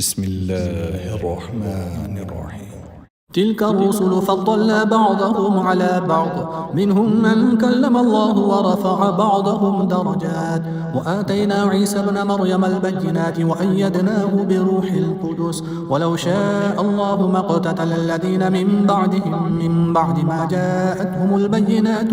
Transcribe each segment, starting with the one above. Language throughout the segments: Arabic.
بسم الله الرحمن الرحيم. تلك الرسل فضلنا بعضهم على بعض، منهم من كلم الله ورفع بعضهم درجات، وآتينا عيسى ابن مريم البينات وأيدناه بروح القدس، ولو شاء الله ما اقتتل الذين من بعدهم من بعد ما جاءتهم البينات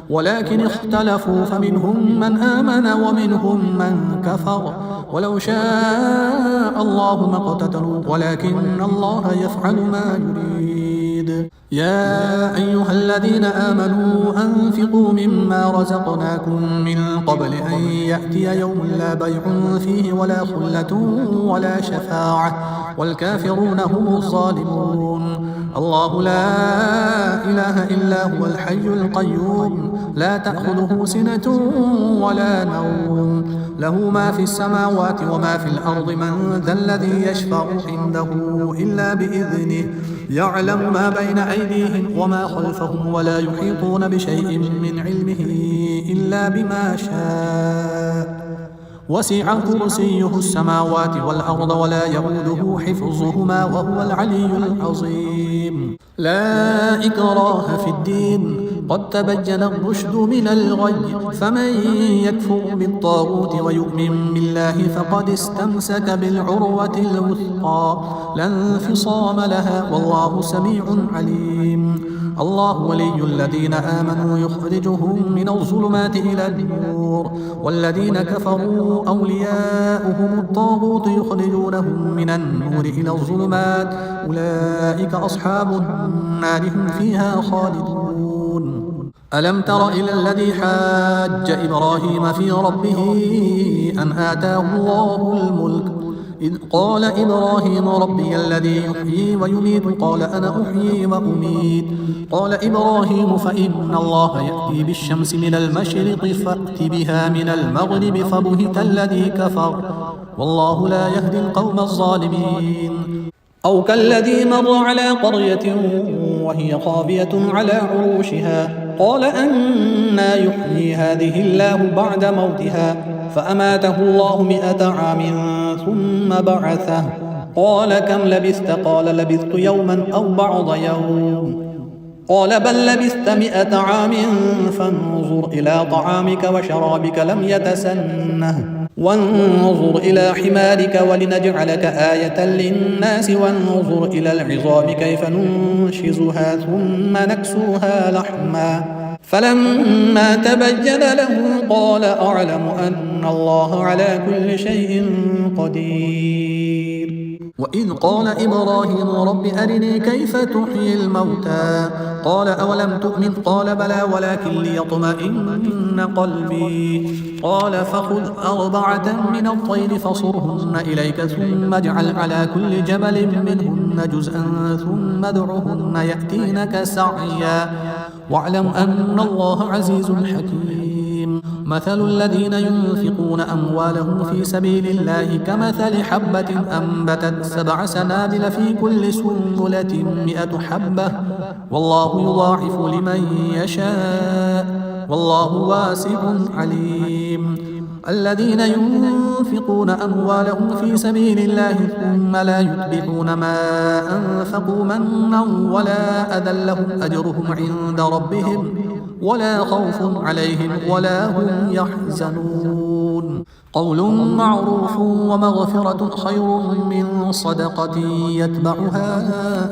ولكن اختلفوا فمنهم من آمن ومنهم من كفر، ولو شاء الله ما اقتتلوا ولكن الله يفعل ما يريد. يا أيها الذين آمنوا أنفقوا مما رزقناكم من قبل أن يأتي يوم لا بيع فيه ولا خلة ولا شفاعة والكافرون هم الظالمون. الله لا إله إلا هو الحي القيوم، لا تأخذه سنة ولا نوم، له ما في السماوات وما في الأرض، من ذا الذي يشفع عنده إلا بإذنه، يعلم ما بين أيديهم وما خلفهم، ولا يحيطون بشيء من علمه إلا بما شاء، وسع كرسيه السماوات والأرض ولا يؤوده حفظهما وهو العلي العظيم. لا إكراه في الدين، قد تبين الرشد من الغي، فمن يكفر بالطاغوت ويؤمن بالله فقد استمسك بالعروة الوثقى لا انفصام لها، والله سميع عليم. الله ولي الذين آمنوا يخرجهم من الظلمات إلى النور، والذين كفروا أولياؤهم الطاغوت يخرجونهم من النور إلى الظلمات، أولئك أصحاب النار هم فيها خالدون. ألم تر إلى الذي حاج إبراهيم في ربه أن آتاه الله الملك، إذ قال إبراهيم ربي الذي يحيي ويميت قال أنا أحيي وأميت، قال إبراهيم فإن الله يأتي بالشمس من المشرق فأت بها من المغرب فبهت الذي كفر، والله لا يهدي القوم الظالمين. أو كالذي مر على قرية وهي خاوية على عروشها قال أنى يحيي هذه الله بعد موتها، فأماته الله 100 عام ثم بعثه، قال كم لبثت؟ قال لبثت يوما أو بعض يوم، قال بل لبثت 100 عام فانظر إلى طعامك وشرابك لم يتسنه، وانظر إلى حمارك ولنجعلك آية للناس، وانظر إلى العظام كيف ننشزها ثم نكسوها لحما، فلما تبين له قال أعلم أن الله على كل شيء قدير. وإذ قال إبراهيم رب أرني كيف تحيي الموتى، قال أولم تؤمن؟ قال بلى ولكن ليطمئن قلبي، قال فخذ 4 من الطير فصرهن إليك ثم اجعل على كل جبل منهن جزءا ثم ادعهن يأتينك سعيا، واعلم أن الله عزيز حكيم. مثل الذين ينفقون أموالهم في سبيل الله كمثل حبة أنبتت 7 سنابل في كل سنبلة 100 حبة، والله يضاعف لمن يشاء، والله واسع عليم. الذين ينفقون أموالهم في سبيل الله ثم لا يتبعون ما أنفقوا منا ولا أذى لهم أجرهم عند ربهم ولا خوف عليهم ولا هم يحزنون. قول معروف ومغفرة خير من صدقة يتبعها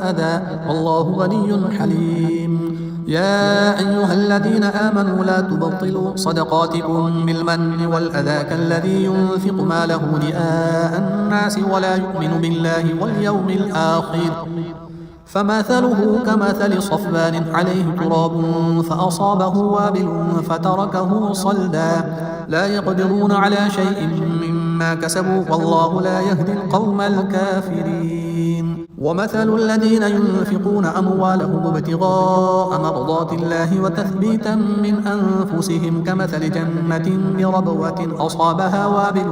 أذى، والله غني حليم. يا أيها الذين آمنوا لا تبطلوا صدقاتكم بالمن والأذى كالذي ينفق ماله رئاء الناس ولا يؤمن بالله واليوم الآخر، فمثله كمثل صفوان عليه تراب فأصابه وابل فتركه صلدا، لا يقدرون على شيء مما كسبوا، والله لا يهدي القوم الكافرين. ومثل الذين ينفقون أموالهم ابتغاء مرضات الله وتثبيتا من أنفسهم كمثل جنة بربوة أصابها وابل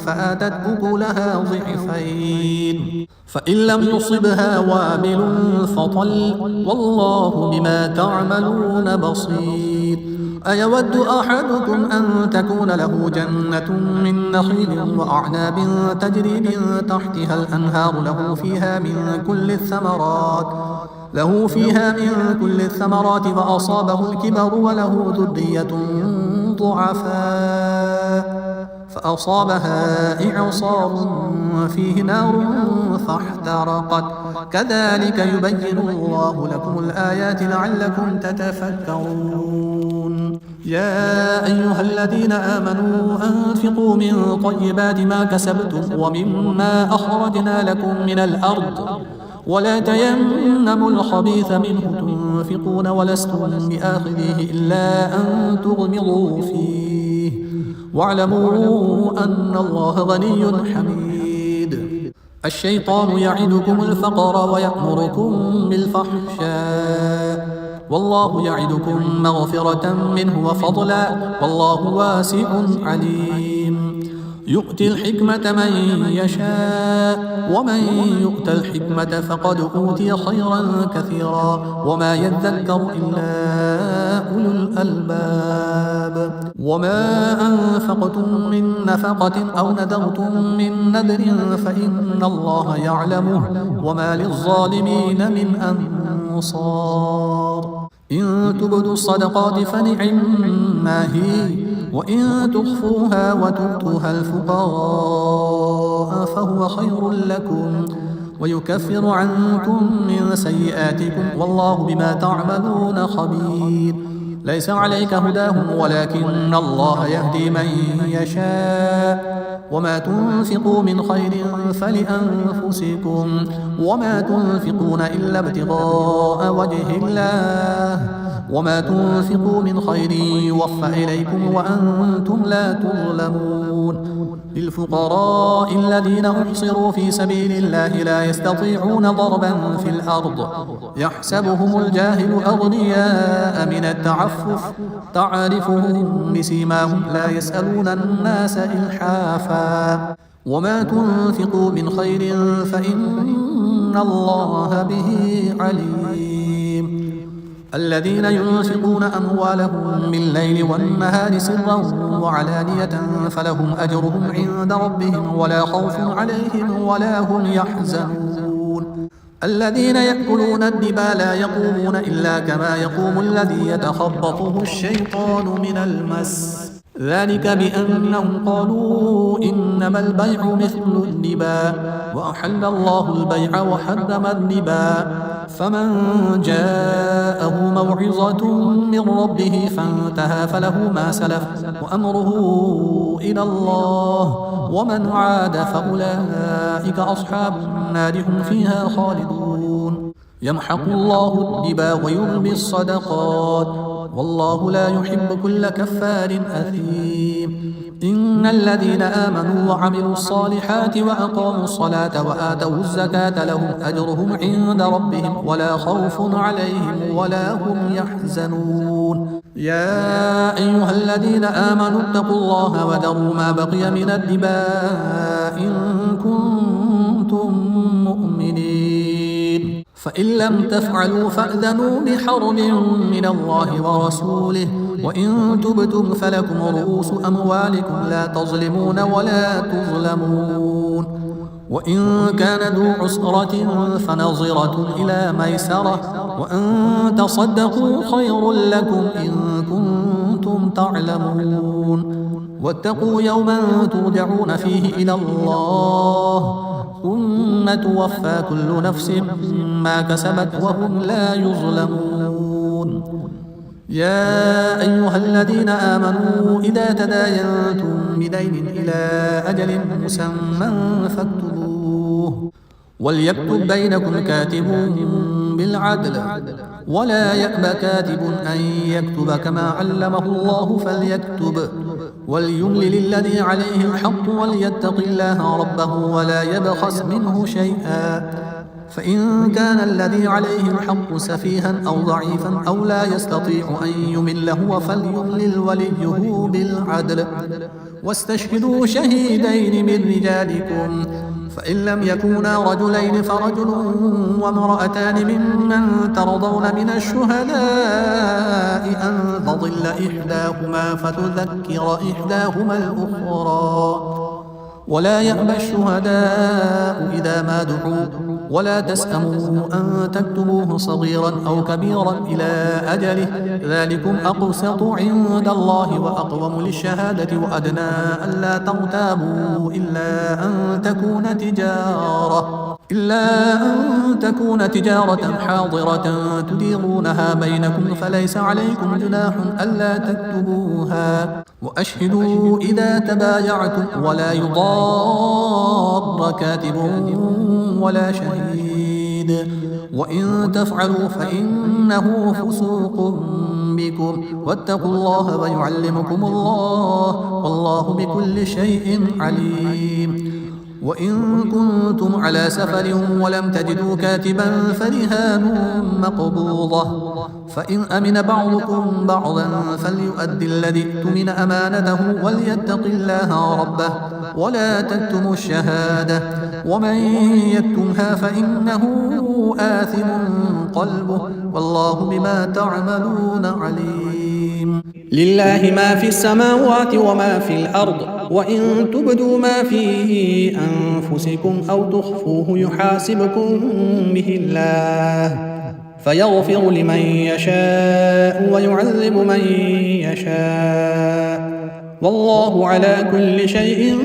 فآتت أكلها ضعفين، فإن لم يصبها وابل فطل، والله بما تعملون بصير. أيود أحدكم أن تكون له جنة من نخيل وأعناب تجري من تحتها الأنهار له فيها من كل الثمرات فأصابه الكبر وله ذرية ضعفاء فأصابها إعصار فيه نار فاحترقت كذلك يبين الله لكم الآيات لعلكم تتفكرون يا أيها الذين آمنوا أنفقوا من طيبات ما كسبتم ومما أخرجنا لكم من الأرض ولا تيمموا الخبيث منه تنفقون ولستم بآخذيه إلا أن تغمضوا فيه واعلموا أن الله غني حميد الشيطان يعدكم الفقر ويأمركم بالفحشاء والله يعدكم مغفرة منه وفضلا والله واسع عليم يؤتي الحكمة من يشاء ومن يؤت الحكمة فقد أوتي خيرا كثيرا وما يذكر إلا أولو الألباب وما أنفقتم من نفقة أو نذرتم من نذر فإن الله يعلمه وما للظالمين من أنصار إن تبدوا الصدقات فنعما هي وإن تخفوها وتؤتوها الفقراء فهو خير لكم ويكفر عنكم من سيئاتكم والله بما تعملون خبير ليس عليك هداهم ولكن الله يهدي من يشاء وما تنفقوا من خير فلأنفسكم وما تنفقون إلا ابتغاء وجه الله وما تنفقوا من خير يوفى إليكم وأنتم لا تظلمون للفقراء الذين أحصروا في سبيل الله لا يستطيعون ضربا في الأرض يحسبهم الجاهل أغنياء من التعفف تعرفهم بسيماهم لا يسألون الناس إلحافا وما تنفقوا من خير فإن الله به عليم الذين ينفقون أموالهم بالليل والنهار سرا وعلانية فلهم أجرهم عند ربهم ولا خوف عليهم ولا هم يحزنون الذين يأكلون الربا لا يقومون إلا كما يقوم الذي يتخبطه الشيطان من المس ذلك بأنهم قالوا إنما البيع مثل الربا وأحل الله البيع وحرم الربا فمن جاءه موعظة من ربه فانتهى فله ما سلف وأمره إلى الله ومن عاد فأولئك أصحاب النار هم فيها خالدون يمحق الله الربا ويربي الصدقات والله لا يحب كل كفار أثيم إن الذين آمنوا وعملوا الصالحات وأقاموا الصلاة وآتوا الزكاة لهم أجرهم عند ربهم ولا خوف عليهم ولا هم يحزنون يا أيها الذين آمنوا اتقوا الله وذروا ما بقي من الربا إن كنتم مؤمنين فإن لم تفعلوا فأذنوا بحرب من الله ورسوله وإن تبتم فلكم رؤوس أموالكم لا تظلمون ولا تظلمون وإن كان ذو عسرة فنظرة إلى ميسرة وأن تصدقوا خير لكم إن كنتم تعلمون واتقوا يوما ترجعون فيه إلى الله ثم توفى كل نفس ما كسبت وهم لا يظلمون يا أيها الذين آمنوا إذا تداينتم بدين إلى أجل مسمى فاكتبوه وليكتب بينكم كاتب بالعدل ولا يأبى كاتب أن يكتب كما علمه الله فليكتب وليملل الذي عليه الحق وليتق الله ربه ولا يبخس منه شيئا فإن كان الذي عليه الحق سفيها أو ضعيفا أو لا يستطيع أن يمل هو فليملل وليه بالعدل واستشهدوا شهيدين من رجالكم فإن لم يكونا رجلين فرجل وامرأتان ممن ترضون من الشهداء أن تضل إحداهما فتذكر إحداهما الأخرى ولا يأبى الشهداء إذا ما دعوا ولا تسأموا أن تكتبوه صغيرا أو كبيرا إلى أجله ذلكم أقسط عند الله وأقوم للشهادة وأدنى ألا ترتابوا إلا أن تكون تجارة حاضرة تديرونها بينكم فليس عليكم جناح ألا تكتبوها وأشهدوا إذا تبايعتم ولا يضار كاتب ولا شهيد وإن تفعلوا فإنه فسوق بكم واتقوا الله ويعلمكم الله والله بكل شيء عليم وإن كنتم على سفر ولم تجدوا كاتبا فرهان مقبوضة فإن أمن بعضكم بعضا فليؤدي الذي اؤتمن أمانته وليتق الله ربه ولا تكتموا الشهادة ومن يكتمها فإنه آثم قلبه والله بما تعملون عليم لله ما في السماوات وما في الأرض وإن تبدوا ما في أنفسكم أو تخفوه يحاسبكم به الله فيغفر لمن يشاء ويعذب من يشاء والله على كل شيء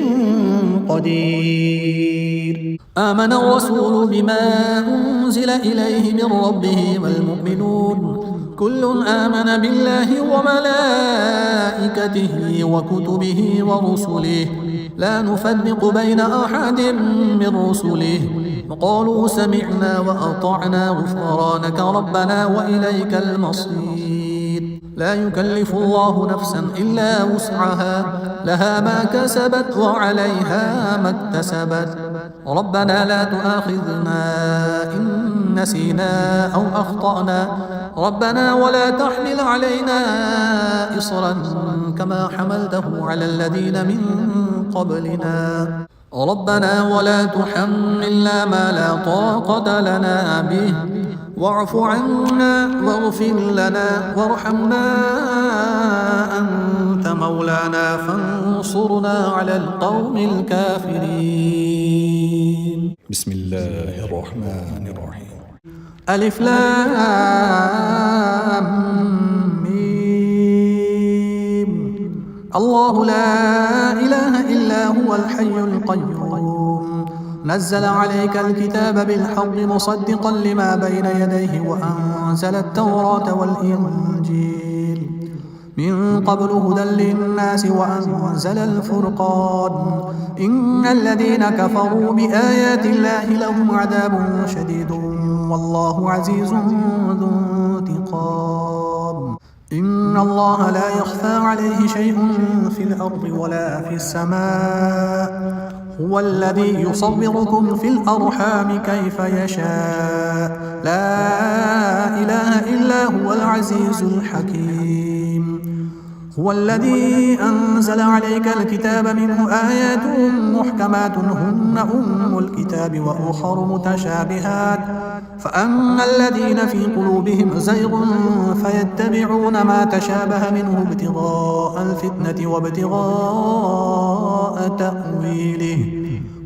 قدير آمن الرسول بما أنزل إليه من ربه والمؤمنون كل آمن بالله وملائكته وكتبه ورسله لا نفرق بين أحد من رسله وقالوا سمعنا وأطعنا غفرانك ربنا وإليك المصير لا يكلف الله نفسا إلا وسعها لها ما كسبت وعليها ما اكتسبت ربنا لا تؤاخذنا إن نسينا أو أخطأنا ربنا ولا تحمل علينا إصرا كما حملته على الذين من قبلنا ربنا ولا تحملنا ما لا طاقة لنا به واعف عنا واغفر لنا وارحمنا أنت مولانا فانصرنا على القوم الكافرين بسم الله الرحمن الرحيم ألف لام ميم الله لا إله إلا هو الحي القيوم نزل عليك الكتاب بالحق مصدقا لما بين يديه وأنزل التوراة والإنجيل من قبل هدى للناس وأنزل الفرقان إن الذين كفروا بآيات الله لهم عذاب شديد والله عزيز ذو انتقام إن الله لا يخفى عليه شيء في الأرض ولا في السماء هو الذي يصوركم في الأرحام كيف يشاء لا إله إلا هو العزيز الحكيم هو الذي أنزل عليك الكتاب منه آيات محكمات هن أم الكتاب وأخر متشابهات فأما الذين في قلوبهم زيغ فيتبعون ما تشابه منه ابتغاء الفتنة وابتغاء تأويله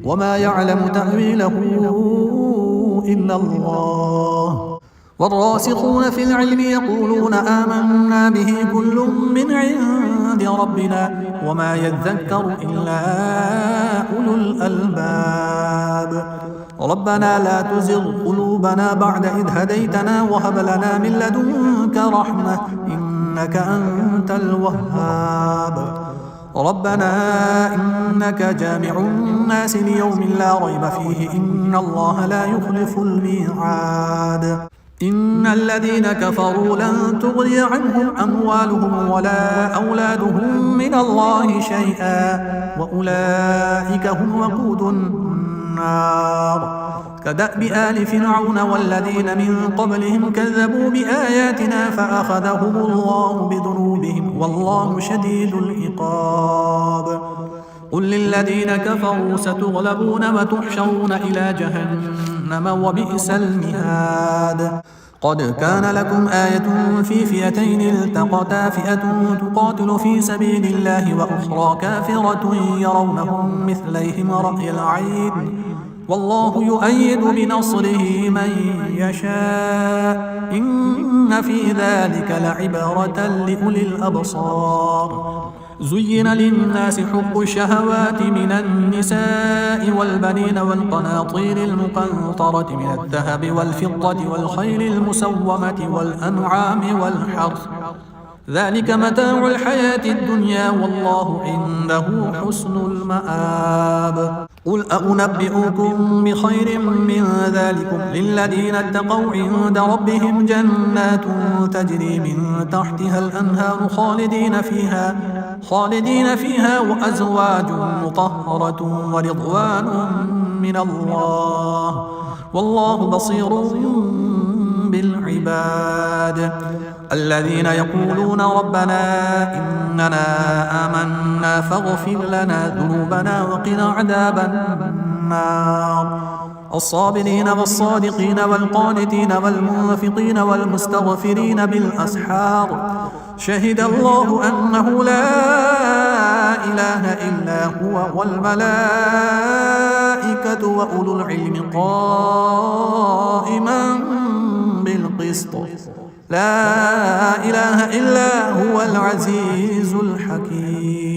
وما يعلم تأويله إلا الله والراسخون في العلم يقولون آمنا به كل من عند ربنا وما يذكر إلا أولو الألباب ربنا لا تزغ قلوبنا بعد إذ هديتنا وهب لنا من لدنك رحمة إنك أنت الوهاب ربنا إنك جامع الناس ليوم لا ريب فيه إن الله لا يخلف الميعاد إن الذين كفروا لن تغني عنهم أموالهم ولا أولادهم من الله شيئا وأولئك هم وقود النار كدأب آل فرعون والذين من قبلهم كذبوا بآياتنا فأخذهم الله بذنوبهم والله شديد العقاب قل للذين كفروا ستغلبون وتحشرون إلى جهنم وبئس المهاد قد كان لكم آية في فئتين التقتا فئة تقاتل في سبيل الله وأخرى كافرة يرونهم مثليهم رأي العين والله يؤيد بنصره من يشاء إن في ذلك لعبرة لأولي الأبصار زين للناس حب الشهوات من النساء والبنين والقناطير المقنطرة من الذهب والفضة والخيل المسومة والأنعام والحرث ذلك متاع الحياة الدنيا والله عنده حسن المآب قل أنبئكم بخير من ذلكم للذين اتقوا عند ربهم جنات تجري من تحتها الأنهار خالدين فيها وأزواج مطهرة ورضوان من الله والله بصير بالعباد الذين يقولون ربنا إننا آمنا فاغفر لنا ذنوبنا وقنا عذاب النار الصابرين والصادقين والقانتين والمنفقين والمستغفرين بالأسحار شهد الله أنه لا إله إلا هو والملائكة وأولو العلم قائما بالقسط لا إله إلا هو العزيز الحكيم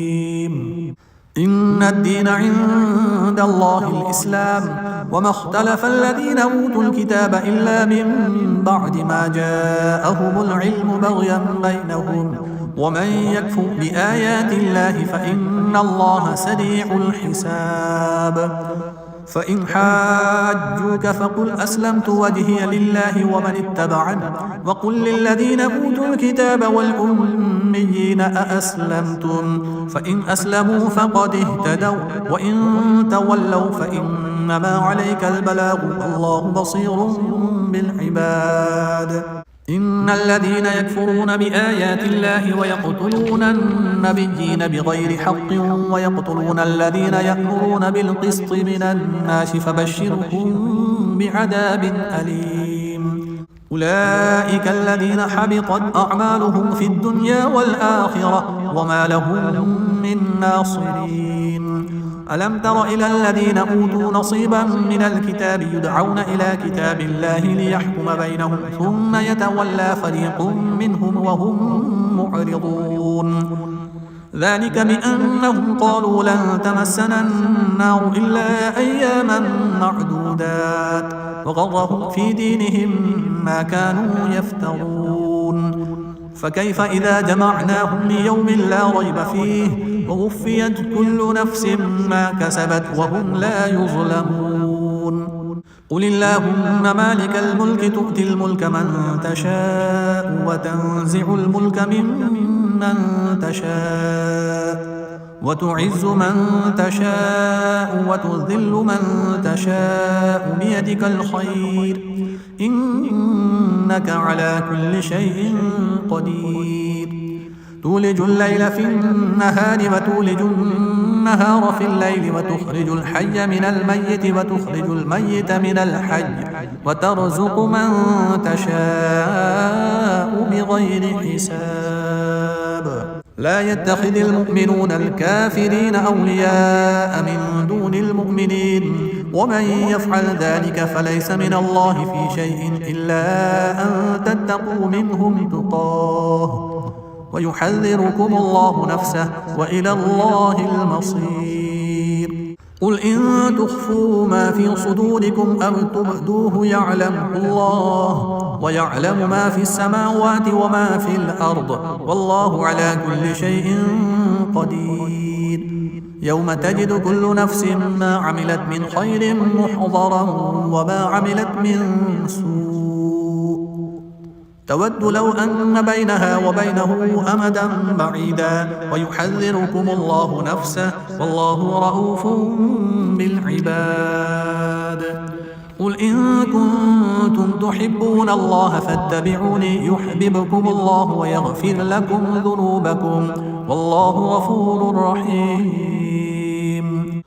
إن الدين عند الله الإسلام وما اختلف الذين أوتوا الكتاب إلا من بعد ما جاءهم العلم بغيا بينهم ومن يكفر بآيات الله فإن الله سريع الحساب فإن حاجوك فقل أسلمت وجهي لله ومن اتبعني وقل للذين أوتوا الكتاب والأميين أأسلمتم فإن أسلموا فقد اهتدوا وإن تولوا فإنما عليك البلاغ والله بصير بالعباد إن الذين يكفرون بآيات الله ويقتلون النبيين بغير حق ويقتلون الذين يأمرون بالقسط من الناس فبشرهم بعذاب أليم أولئك الذين حبطت أعمالهم في الدنيا والآخرة وما لهم من ناصرين ألم تر إلى الذين أوتوا نصيبا من الكتاب يدعون إلى كتاب الله ليحكم بينهم ثم يتولى فريق منهم وهم معرضون ذلك بأنهم قالوا لن تمسنا النار إلا أياما معدودات وغرهم في دينهم ما كانوا يفترون فكيف إذا جمعناهم ليوم لا ريب فيه ووفيت كل نفس ما كسبت وهم لا يظلمون قل اللهم مالك الملك تؤتي الملك من تشاء وتنزع الملك ممن تشاء وتعز من تشاء وتذل من تشاء بيدك الخير إنك على كل شيء قدير تولج الليل في النهار وتولج النهار في الليل وتخرج الحي من الميت وتخرج الميت من الحي وترزق من تشاء بغير حساب لا يتخذ المؤمنون الكافرين أولياء من دون المؤمنين ومن يفعل ذلك فليس من الله في شيء إلا أن تتقوا منهم تقاه ويحذركم الله نفسه وإلى الله المصير قل إن تخفوا ما في صدوركم أو تبدوه يعلمه الله ويعلم ما في السماوات وما في الأرض والله على كل شيء قدير يوم تجد كل نفس ما عملت من خير محضرا وما عملت من سوء تود لو أن بينها وبينه أمدا بعيدا ويحذركم الله نفسه والله رؤوف بالعباد قل إن كنتم تحبون الله فاتبعوني يحببكم الله ويغفر لكم ذنوبكم والله غفور رحيم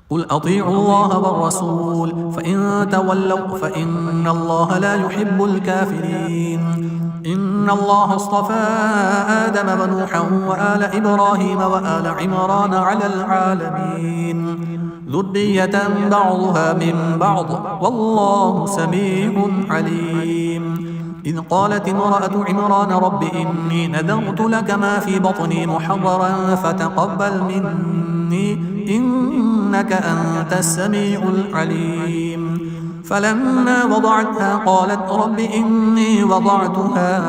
قل أطيعوا الله والرسول فإن تولوا فإن الله لا يحب الكافرين. إن الله اصطفى آدم ونوحا وآل إبراهيم وآل عمران على العالمين ذرية بعضها من بعض والله سميع عليم. إذ قالت امرأة عمران رب إني نذرت لك ما في بطني محررا فتقبل مني إنك أنت السميع العليم. فلما وضعتها قالت رب إني وضعتها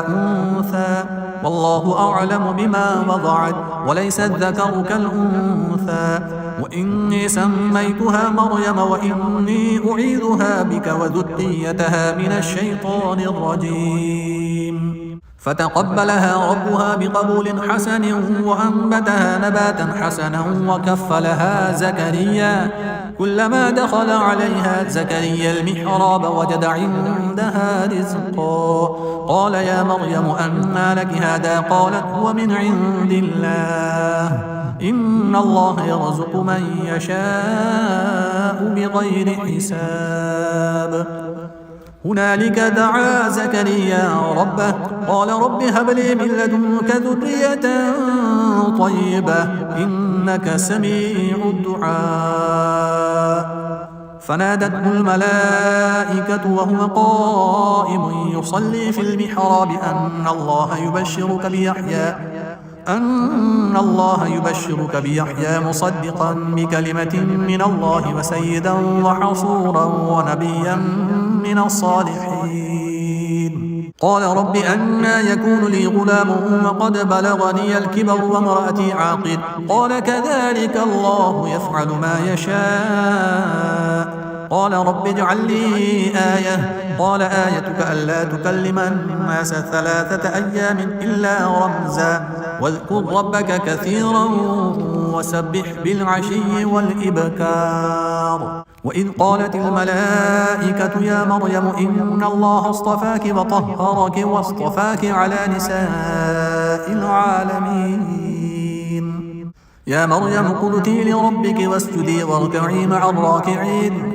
أنثى والله أعلم بما وضعت وليس الذكر كالأنثى وإني سميتها مريم وإني أعيذها بك وذريتها من الشيطان الرجيم. فتقبلها ربها بقبول حسن وأنبتها نباتا حسنا وكفلها زكريا. كلما دخل عليها زكريا المحراب وجد عندها رزقا قال يا مريم أنى لك هذا قالت هو من عند الله إن الله يرزق من يشاء بغير حساب. هنالك دعا زكريا ربه قال رب هب لي من لدنك ذرية طيبة إنك سميع الدعاء. فنادته الملائكة وهو قائم يصلي في المحراب أن الله يبشرك بيحيى مصدقا بكلمة من الله وسيدا وحصورا ونبيا من الصالحين. قال رب أنى يكون لي غلام وقد بلغني الكبر وامرأتي عاقر قال كذلك الله يفعل ما يشاء. قال رب اجعل لي آية قال آيتك ألا تكلم الناس 3 أيام إلا رمزا واذكر ربك كثيرا وسبح بالعشي والإبكار. وإذ قالت الملائكة يا مريم إن الله اصطفاك وطهرك واصطفاك على نساء العالمين. يا مريم اقنتي لربك واسجدي واركعي مع الراكعين.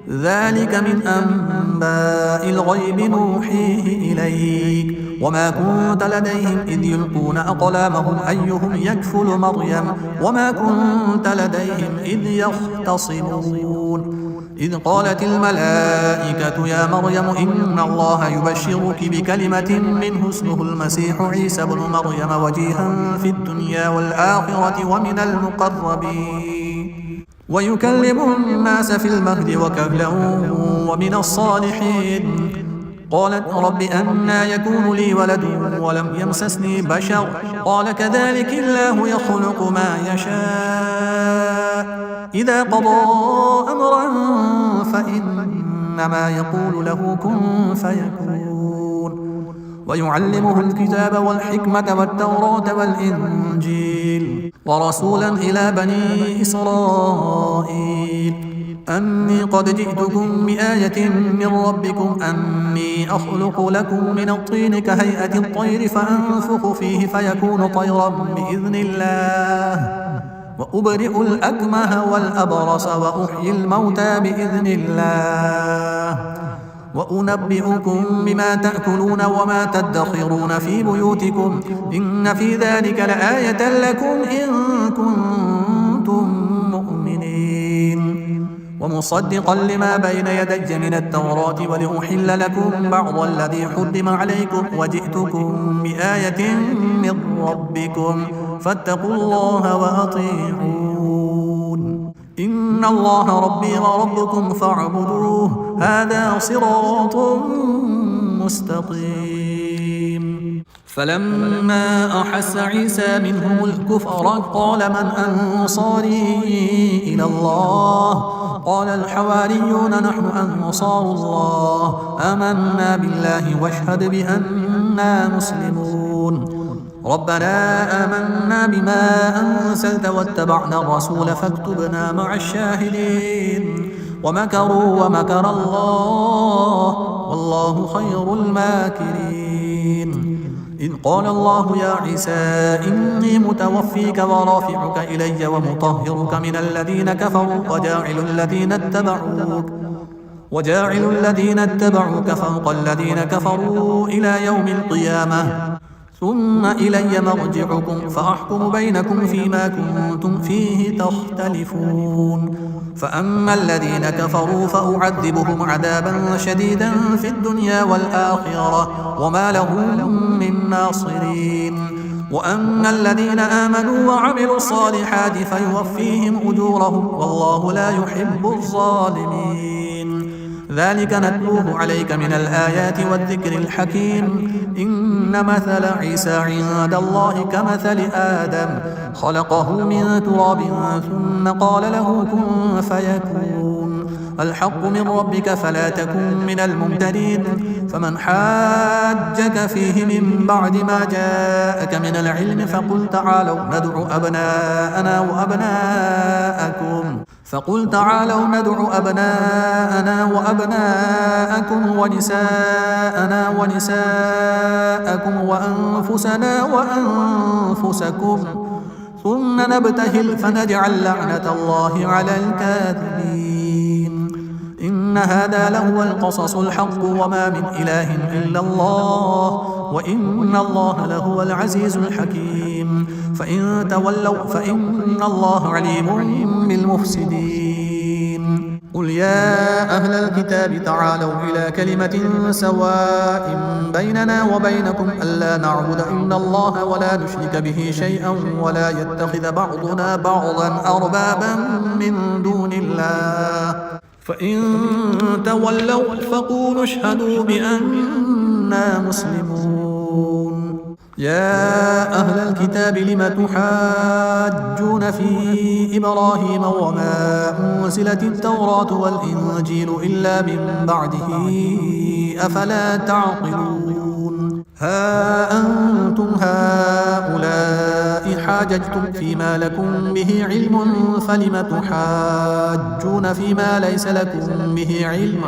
ذلك من أنباء الغيب نوحيه إليك وما كنت لديهم إذ يلقون أقلامهم أيهم يكفل مريم وما كنت لديهم إذ يختصمون. إذ قالت الملائكة يا مريم إن الله يبشرك بكلمة منه اسمه المسيح عيسى بن مريم وجيها في الدنيا والآخرة ومن المقربين ويكلم الناس في المهد وكهلا ومن الصالحين. قالت رب أنى يكون لي ولد ولم يمسسني بشر قال كذلك الله يخلق ما يشاء إذا قضى أمرا فإنما يقول له كن فيكون. ويعلمه الكتاب والحكمة والتوراة والإنجيل ورسولا إلى بني إسرائيل أني قد جئتكم بآية من ربكم أني أخلق لكم من الطين كهيئة الطير فأنفخ فيه فيكون طيرا بإذن الله وأبرئ الأكمه والأبرص وأحيي الموتى بإذن الله وأنبئكم بما تأكلون وما تدخرون في بيوتكم إن في ذلك لآية لكم إن كنتم مؤمنين. ومصدقا لما بين يدي من التوراة ولأحل لكم بعض الذي حرم عليكم وجئتكم بآية من ربكم فاتقوا الله وأطيعون. إن الله ربي وربكم فاعبدوه هذا صراط مستقيم. فلما أحس عيسى منهم الكفر قال من أنصاري إلى الله قال الحواريون نحن أنصار الله آمنا بالله واشهد بأننا مسلمون. ربنا آمنا بما أنزلت واتبعنا الرسول فاكتبنا مع الشاهدين. ومكروا ومكر الله والله خير الماكرين. إذ قال الله يا عيسى إني متوفيك ورافعك إلي ومطهرك من الذين كفروا وجاعل الذين اتبعوك فوق الذين كفروا إلى يوم القيامة ثم إلي مرجعكم فأحكم بينكم فيما كنتم فيه تختلفون فأما الذين كفروا فأعذبهم عذابا شديدا في الدنيا والآخرة وما لهم من ناصرين وأما الذين آمنوا وعملوا الصالحات فيوفيهم أجورهم والله لا يحب الظالمين ذلك نتلوه عليك من الآيات والذكر الحكيم إن مثل عيسى عند الله كمثل آدم خلقه من تراب ثم قال له كن فيكون الحق من ربك فلا تكن من الممترين فمن حاجك فيه من بعد ما جاءك من العلم فقل تعالوا ندع أبناءنا وأبناءكم ونساءنا ونساءكم وأنفسنا وأنفسكم ثم نبتهل فنجعل لعنة الله على الكاذبين إن هذا لهو القصص الحق وما من إله إلا الله وإن الله لهو العزيز الحكيم فإن تولوا فإن الله عليم بالمفسدين قل يا أهل الكتاب تعالوا إلى كلمة سواء بيننا وبينكم ألا نعبد إلا الله ولا نشرك به شيئا ولا يتخذ بعضنا بعضا أربابا من دون الله فإن تولوا فقولوا اشهدوا بأننا مسلمون يا أهل الكتاب لم تحاجون في إبراهيم وما أنزلت التوراة والإنجيل إلا من بعده أفلا تعقلون ها أنتم هؤلاء حاججتم فيما لكم به علم فلم تحاجون فيما ليس لكم به علم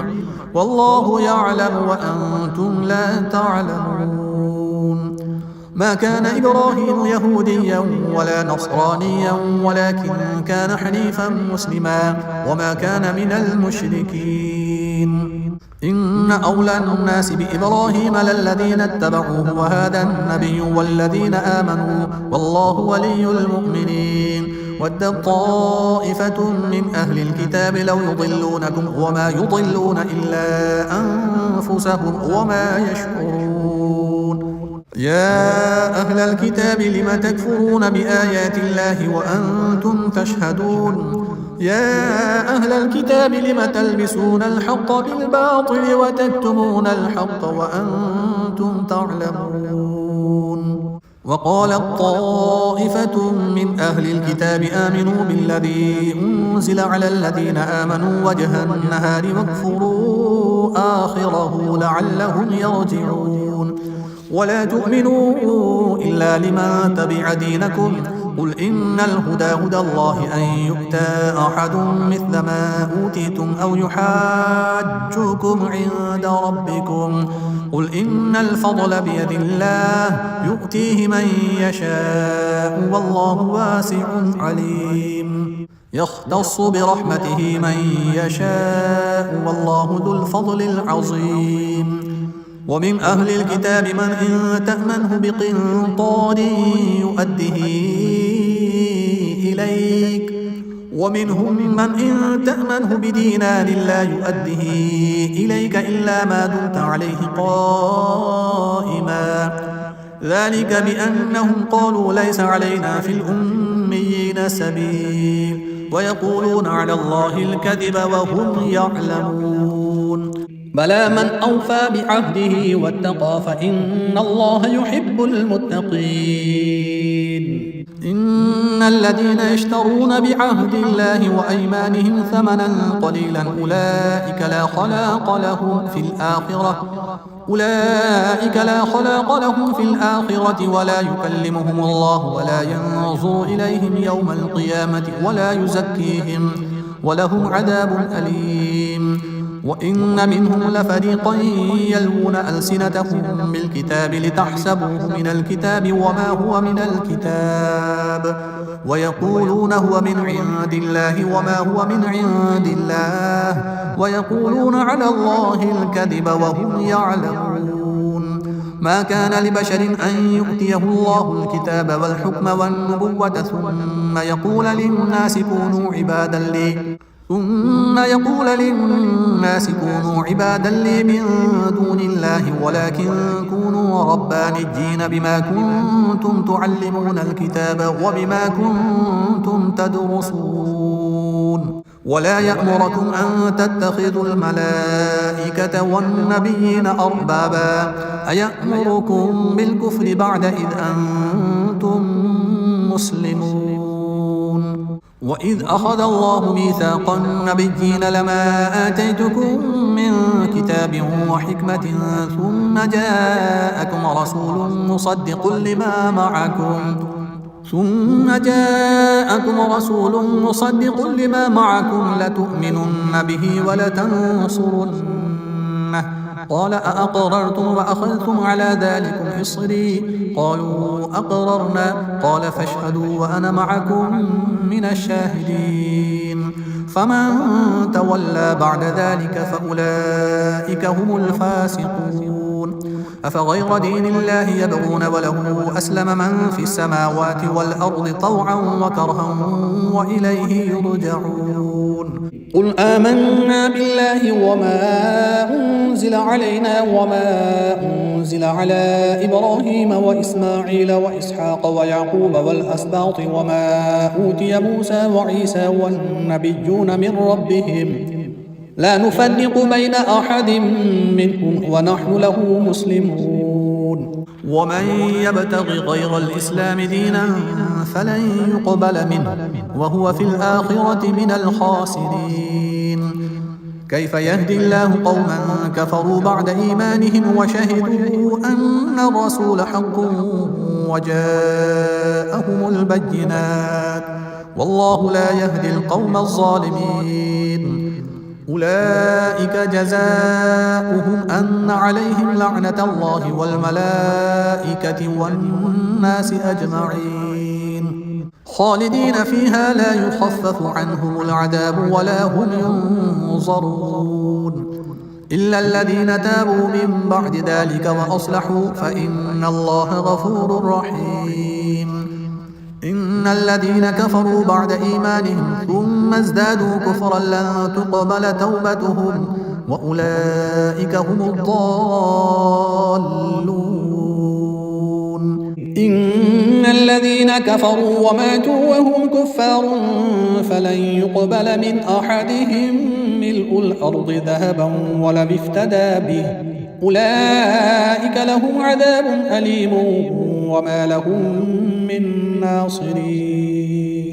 والله يعلم وأنتم لا تعلمون ما كان إبراهيم يهوديا ولا نصرانيا ولكن كان حنيفا مسلما وما كان من المشركين إن أولى الناس بإبراهيم للذين اتبعوه وهذا النبي والذين آمنوا والله ولي المؤمنين ودت طائفة من أهل الكتاب لو يضلونكم وما يضلون إلا أنفسهم وما يشعرون يا أهل الكتاب لم تكفرون بآيات الله وأنتم تشهدون يا أهل الكتاب لم تلبسون الحق بالباطل وتكتمون الحق وأنتم تعلمون وقالت طائفة من أهل الكتاب آمنوا بالذي أنزل على الذين آمنوا وجه النهار واكفروا آخره لعلهم يرجعون ولا تؤمنوا إلا لمن تبع دينكم قل إن الهدى هدى الله أن يؤتى أحد مثل ما أوتيتم أو يحاجوكم عند ربكم قل إن الفضل بيد الله يؤتيه من يشاء والله واسع عليم يختص برحمته من يشاء والله ذو الفضل العظيم ومن أهل الكتاب من إن تأمنه بقنطار يؤده إليك ومنهم من إن تأمنه بدينار لا يؤده إليك إلا ما دمت عليه قائما ذلك بأنهم قالوا ليس علينا في الأميين سبيل ويقولون على الله الكذب وهم يعلمون بلى من أوفى بعهده واتقى فإن الله يحب المتقين إن الذين يشترون بعهد الله وأيمانهم ثمنا قليلا أولئك لا خلاق لهم في الآخرة ولا يكلمهم الله ولا ينظر إليهم يوم القيامة ولا يزكيهم ولهم عذاب أليم وإن منهم لفريقا يلوون ألسنتهم بالكتاب لتحسبوه من الكتاب وما هو من الكتاب ويقولون هو من عند الله وما هو من عند الله ويقولون على الله الكذب وهم يعلمون. ما كان لبشر أن يؤتيه الله الكتاب والحكم والنبوة ثم يقول للناس كونوا عبادا لي من دون الله ولكن كونوا ربانيين بما كنتم تعلمون الكتاب وبما كنتم تدرسون. ولا يأمركم أن تتخذوا الملائكة والنبيين أربابا أيأمركم بالكفر بعد إذ أنتم مسلمون. وإذ أخذ الله ميثاق النبيين لما آتيتكم من كتاب وحكمة ثم جاءكم رسول مصدق لما معكم لتؤمنن به ولتنصرنه قال أأقررتم وأخذتم على ذلكم إصري قالوا أقررنا قال فاشهدوا وأنا معكم من الشاهدين. فمن تولى بعد ذلك فأولئك هم الفاسقون. أفغير دين الله يبغون وله أسلم من في السماوات والأرض طوعا وكرها وإليه يرجعون. قل آمنا بالله وما أنزل علينا وما أنزل على إبراهيم وإسماعيل وإسحاق ويعقوب والأسباط وما أوتي موسى وعيسى والنبيون من ربهم لا نفرق بين أحد منهم ونحن له مسلمون. ومن يبتغ غير الإسلام دينا فلن يقبل منه وهو في الآخرة من الخاسرين. كيف يهدي الله قوما كفروا بعد إيمانهم وشهدوا أن الرسول حق وجاءهم البينات والله لا يهدي القوم الظالمين. أولئك جزاؤهم أن عليهم لعنة الله والملائكة والناس أجمعين خالدين فيها لا يخفف عنهم العذاب ولا هم ينظرون إلا الذين تابوا من بعد ذلك وأصلحوا فإن الله غفور رحيم. إن الذين كفروا بعد إيمانهم ثم ازدادوا كفرا لن تقبل توبتهم وأولئك هم الضالون. إن الذين كفروا وماتوا وهم كفار فلن يقبل من أحدهم ملء الأرض ذهبا ولو افتدى به أولئك لهم عذاب أليم وما لهم من ناصرين.